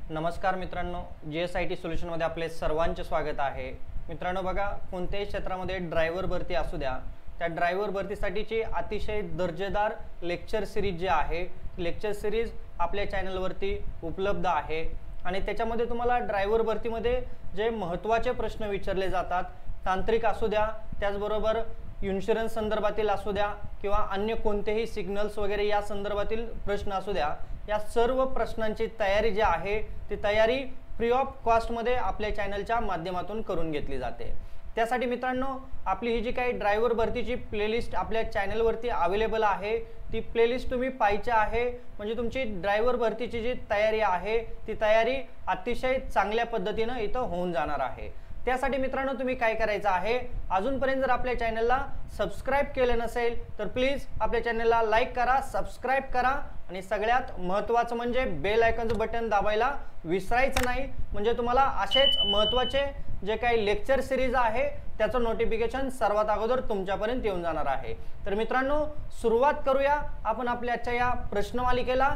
नमस्कार मित्रांनो, GSIT सोल्युशनमध्ये आपले सर्वांचे स्वागत आहे। मित्रांनो बघा, कोणत्याही क्षेत्रामध्ये ड्रायव्हर भरती असू द्या, त्या ड्रायव्हर भरतीसाठीची अतिशय दर्जेदार लेक्चर सिरीज जी आहे, लेक्चर सिरीज आपल्या चॅनलवरती उपलब्ध आहे आणि त्याच्यामध्ये तुम्हाला ड्रायव्हर भरतीमध्ये जे महत्त्वाचे प्रश्न विचारले जातात, तांत्रिक असू द्या, त्याचबरोबर इन्शुरन्स संदर्भातील असू द्या किंवा अन्य कोणतेही सिग्नल्स वगैरे या संदर्भातील प्रश्न असू द्या, या सर्व प्रश्नांची तयारी जी आहे ती तयारी फ्री ऑफ कॉस्ट मध्ये आपल्या चॅनलच्या माध्यमातून करून घेतली जाते। त्यासाठी मित्रांनो, आपली ही जी काही ड्रायव्हर भरतीची प्लेलिस्ट आपल्या चॅनलवरती अवेलेबल आहे, ती प्लेलिस्ट तुम्ही पाहायची आहे, म्हणजे तुमची ड्रायव्हर भरतीची जी तयारी आहे ती तयारी अतिशय चांगल्या पद्धतीने इथं होऊन जाणार आहे। त्यासाठी मित्रांनो, तुम्ही काय करायचं आहे, अजूनपर्यंत जर आपल्या चॅनलला सबस्क्राइब केले नसेल तर प्लीज आपल्या चॅनलला लाईक करा, सबस्क्राइब करा आणि सगळ्यात महत्त्वाचं म्हणजे बेल आयकॉनचं बटन दाबायला विसरायचं नाही, म्हणजे तुम्हाला असेच महत्त्वाचे जे काही लेक्चर सिरीज आहे त्याचं नोटिफिकेशन सर्वात अगोदर तुमच्यापर्यंत येऊन जाणार आहे। तर मित्रांनो, सुरुवात करूया आपण आपल्या आजच्या या प्रश्नमालिकेला।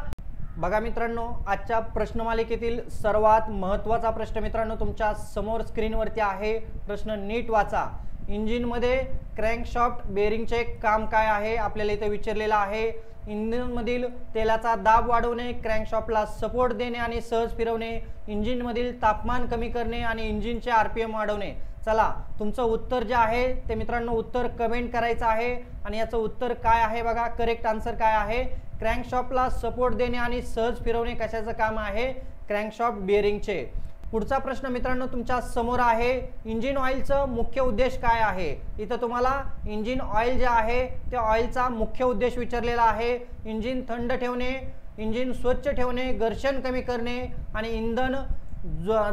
बघा मित्रांनो, आजच्या प्रश्नमालिकेतील सर्वात महत्त्वाचा प्रश्न मित्रांनो तुमच्या समोर स्क्रीनवरती आहे। प्रश्न नीट वाचा। इंजिन मध्ये क्रँकशाफ्ट बेअरिंगचे काम काय आहे आपल्याला इथे विचारलेला आहे। इंजिन मधील तेलाचा दाब वाढवणे, क्रँकशाफ्टला सपोर्ट देणे आणि सहज फिरवणे, इंजिन मधील तापमान कमी करणे आणि इंजिनचे RPM वाढवणे। चला, तुमचं उत्तर जे आहे ते मित्रांनो उत्तर कमेंट करायचं आहे आणि याचं उत्तर काय आहे बघा। करेक्ट आन्सर काय आहे, क्रँकशाफ्टला सपोर्ट देणे आणि सहज फिरवणे कशाचं काम आहे, क्रँकशाफ्ट बेअरिंगचे। पुढचा प्रश्न मित्रांनो तुमच्या समोर आहे, इंजिन ऑइलचं मुख्य उद्देश काय आहे। इथं तुम्हाला इंजिन ऑइल जे आहे ते ऑइलचा मुख्य उद्देश विचारलेला आहे। इंजिन थंड ठेवणे, इंजिन स्वच्छ ठेवणे, घर्षण कमी करणे आणि इंधन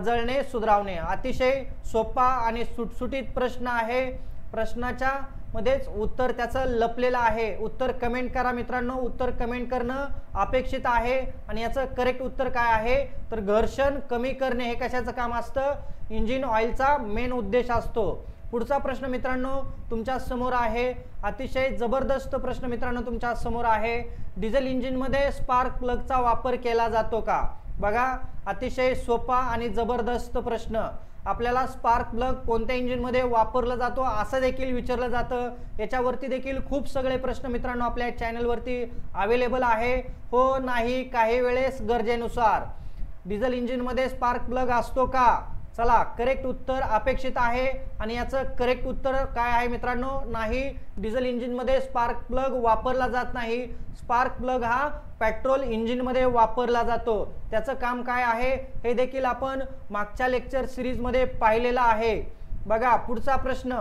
जळणे सुधारवणे। अतिशय सोपा आणि सुटसुटीत प्रश्न आहे। प्रश्नाच्या मध्येच उत्तर त्याचं लपलेलं आहे। उत्तर कमेंट करा मित्रांनो, उत्तर कमेंट करणं अपेक्षित आहे आणि याचं करेक्ट उत्तर काय आहे तर घर्षण कमी करणे हे कशाचं काम असतं, इंजिन ऑइलचा मेन उद्देश असतो। पुढचा प्रश्न मित्रांनो तुमच्या समोर आहे, अतिशय जबरदस्त प्रश्न मित्रांनो तुमच्या समोर आहे। डिझेल इंजिन मध्ये स्पार्क प्लगचा वापर केला जातो का। बघा, अतिशय सोपा आणि जबरदस्त प्रश्न। आपल्याला स्पार्क प्लग कोणत्या इंजिन मध्ये वापरला जातो असं देखील विचारलं जातं। याच्यावरती देखील खूप सगळे प्रश्न मित्रांनो आपल्या चॅनलवरती अवेलेबल आहे। हो, नाही, काही वेळेस गरजेनुसार। डिझेल इंजिन मध्ये स्पार्क प्लग असतो का। चला, करेक्ट उत्तर अपेक्षित आहे आणि याचं करेक्ट उत्तर काय आहे मित्रांनो, नाही, डिझेल इंजिन मध्ये स्पार्क प्लग वापरला जात नाही। स्पार्क प्लग हा पेट्रोल इंजिन मध्ये वापरला जातो। त्याचं काम काय आहे हे देखील आपण मागच्या लेक्चर सिरीज मध्ये पाहिलेलं आहे। बघा, पुढचा प्रश्न,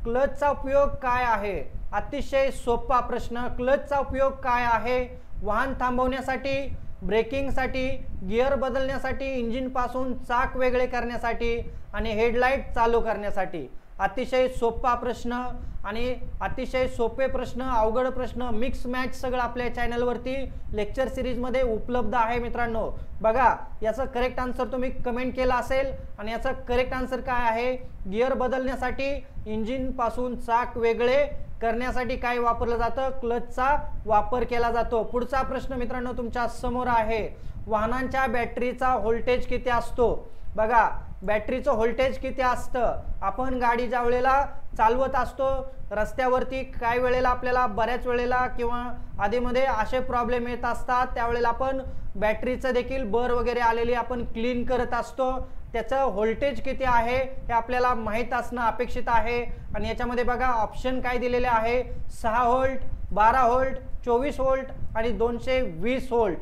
क्लचचा उपयोग काय आहे। अतिशय सोपा प्रश्न। क्लचचा उपयोग काय आहे, वाहन थांबवण्यासाठी, ब्रेकिंगसाठी, गिअर बदलण्यासाठी, इंजिन पासून चाक वेगळे करण्यासाठी आणि हेडलाइट चालू करण्यासाठी। अतिशय सोपा प्रश्न आणि अतिशय सोपे प्रश्न, अवघड प्रश्न, मिक्स मॅच सगळं आपल्या चॅनलवरती लेक्चर सिरीज मध्ये उपलब्ध आहे मित्रांनो। बघा, याचं करेक्ट आन्सर तुम्ही कमेंट केला असेल आणि याचं करेक्ट आन्सर काय आहे, गिअर बदलण्यासाठी, इंजिन पासून चाक वेगळे करण्यासाठी काय वापरलं जातं, क्लचचा वापर केला जातो। पुढचा प्रश्न मित्रांनो तुमच्या समोर आहे, वाहनांच्या बॅटरीचा व्होल्टेज किती असतो। बघा, बॅटरीचं व्होल्टेज किती असतं। आपण गाडी ज्या वेळेला चालवत असतो रस्त्यावरती, काही वेळेला आपल्याला बऱ्याच वेळेला किंवा आधीमध्ये असे प्रॉब्लेम येत असतात, त्यावेळेला आपण बॅटरीचं देखील बर वगैरे आलेली आपण क्लीन करत असतो। त्याचं व्होल्टेज किती आहे हे आपल्याला माहीत असणं अपेक्षित आहे आणि याच्यामध्ये बघा ऑप्शन काय दिलेले आहे, 6 व्होल्ट, 12 व्होल्ट, 24 व्होल्ट आणि 220 व्होल्ट।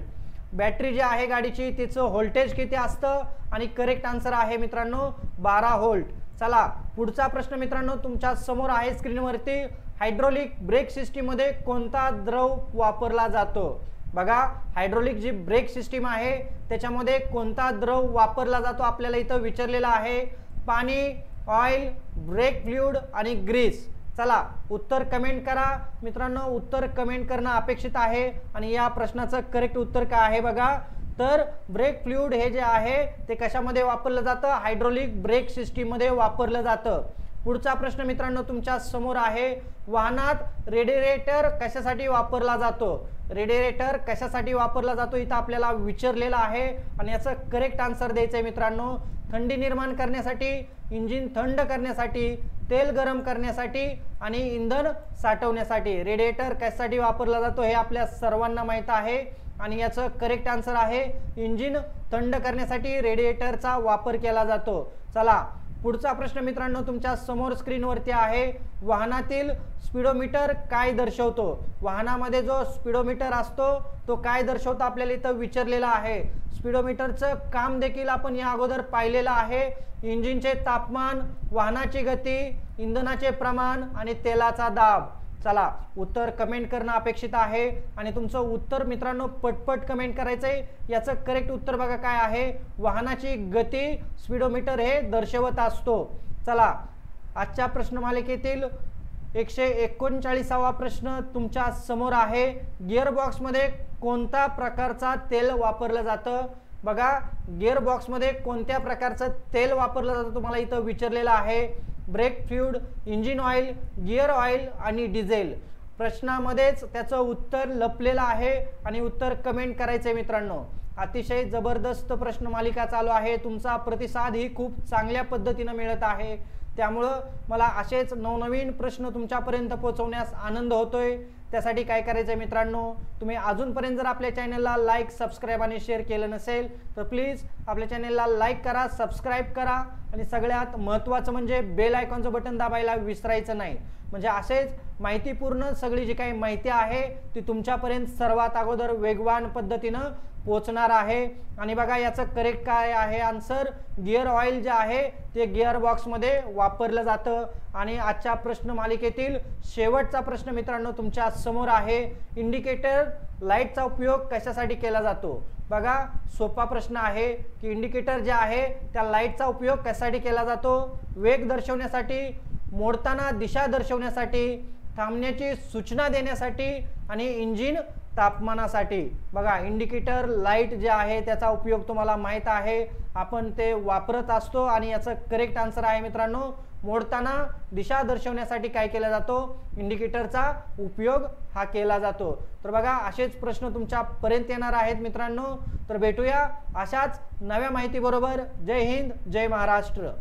बॅटरी जी आहे गाडीची तिचं व्होल्टेज किती असतं आणि करेक्ट आन्सर आहे मित्रांनो 12 व्होल्ट। चला, पुढचा प्रश्न मित्रांनो तुमच्या समोर आहे स्क्रीनवरती, हायड्रोलिक ब्रेक सिस्टीम मध्ये कोणता द्रव वापरला जातो। बघा, हायड्रोलिक जी ब्रेक सिस्टीम आहे त्याच्यामध्ये कोणता द्रव वापरला जातो आपल्याला इथं विचारलेला आहे, पाणी, ऑइल, ब्रेक फ्लुइड आणि ग्रीस। चला, उत्तर कमेंट करा मित्रांनो, उत्तर कमेंट करणं अपेक्षित आहे आणि या प्रश्नाचं करेक्ट उत्तर काय आहे बघा, तर ब्रेक फ्लुइड हे जे आहे ते कशामध्ये वापरलं जातं, हायड्रोलिक ब्रेक सिस्टीम मध्ये वापरलं जातं। पुढचा प्रश्न मित्रांनो तुमच्या समोर आहे, वाहनात रेडिएटर कशासाठी वापरला जातो? रेडिएटर कशासाठी वापरला जातो इथं आपल्याला विचारलेलं आहे आणि याचं करेक्ट आन्सर द्यायचं आहे मित्रांनो. थंडी निर्माण करण्यासाठी, इंजिन थंड करण्यासाठी, तेल गरम करण्यासाठी आणि इंधन साठवण्यासाठी रेडिएटर कशासाठी वापरला जातो हे आपल्या सर्वांना माहित आहे आणि याचं करेक्ट आन्सर आहे इंजिन थंड करण्यासाठी रेडिएटरचा वापर केला जातो. चला पुढचा प्रश्न मित्रांनो तुमच्या समोर स्क्रीनवरती आहे, वाहनातील स्पीडोमीटर काय दर्शवतो? वाहनामध्ये जो स्पीडोमीटर असतो तो काय दर्शवतो आपल्याला इथं विचारलेला आहे. स्पीडोमीटरचं काम देखील आपण या अगोदर पाहिलेलं आहे. इंजिनचे तापमान, वाहनाची गती, इंधनाचे प्रमाण आणि तेलाचा दाब. चला उत्तर कमेंट करणं अपेक्षित आहे आणि तुमचं उत्तर मित्रांनो पटपट कमेंट करायचंय. याचं करेक्ट उत्तर बघा काय आहे, वाहनाची गती स्पीडोमीटर हे दर्शवत असतो. चला आजच्या प्रश्नमालिकेतील 139वा प्रश्न तुमच्या समोर आहे, गिअरबॉक्स मध्ये कोणत्या प्रकारचा तेल वापरलं जातं? बघा गिअरबॉक्स मध्ये कोणत्या प्रकारचं तेल वापरलं जातं तुम्हाला इथं विचारलेलं आहे. Brake fluid, engine oil, gear oil आणि डिझेल. प्रश्नामध्येच त्याचं उत्तर लपलेलं आहे आणि उत्तर कमेंट करायचंय मित्रांनो. अतिशय जबरदस्त प्रश्नमालिका चालू आहे, तुमचा प्रतिसाद ही खूप चांगल्या पद्धतीने मिळत आहे, त्यामुळं मला असेच नवनवीन प्रश्न तुमच्यापर्यंत पोहोचवण्यास आनंद होतोय. त्यासाठी काय करायचं आहे मित्रांनो, तुम्ही अजूनपर्यंत जर आपल्या चॅनलला लाईक, सबस्क्राईब आणि शेअर केलं नसेल तर प्लीज आपल्या चॅनलला लाईक करा, सबस्क्राईब करा आणि सगळ्यात महत्त्वाचं म्हणजे बेल आयकॉनचं बटन दाबायला विसरायचं नाही. म्हणजे असेच माहितीपूर्ण सगळी जी काही माहिती आहे ती तुमच्यापर्यंत सर्वात अगोदर वेगवान पद्धतीनं पोहोचणार आहे. आणि बघा याचं करेक्ट काय आहे आन्सर, गिअर ऑइल जे आहे ते गिअर बॉक्समध्ये वापरलं जातं. आणि आजच्या प्रश्न मालिकेतील शेवटचा प्रश्न मित्रांनो तुमच्या समोर आहे, इंडिकेटर लाईटचा उपयोग कशासाठी केला जातो? बघा सोपा प्रश्न आहे की इंडिकेटर जे आहे त्या लाईटचा उपयोग कशासाठी केला जातो? वेग दर्शवण्यासाठी, मोडताना दिशा दर्शवण्यासाठी, थांबण्याची सूचना देण्यासाठी आणि इंजिन तापमानासाठी. बघा इंडिकेटर लाईट जे आहे त्याचा उपयोग तुम्हाला माहित आहे, आपण ते वापरत असतो आणि याचं करेक्ट आन्सर आहे मित्रांनो, मोडताना दिशा दर्शवण्यासाठी काय केला जातो? इंडिकेटरचा उपयोग हा केला जातो. तर बघा असेच प्रश्न तुमच्या पर्यंत येणार आहेत मित्रांनो. तर भेटूया अशाच नव्या माहिती बरोबर. जय हिंद, जय महाराष्ट्र.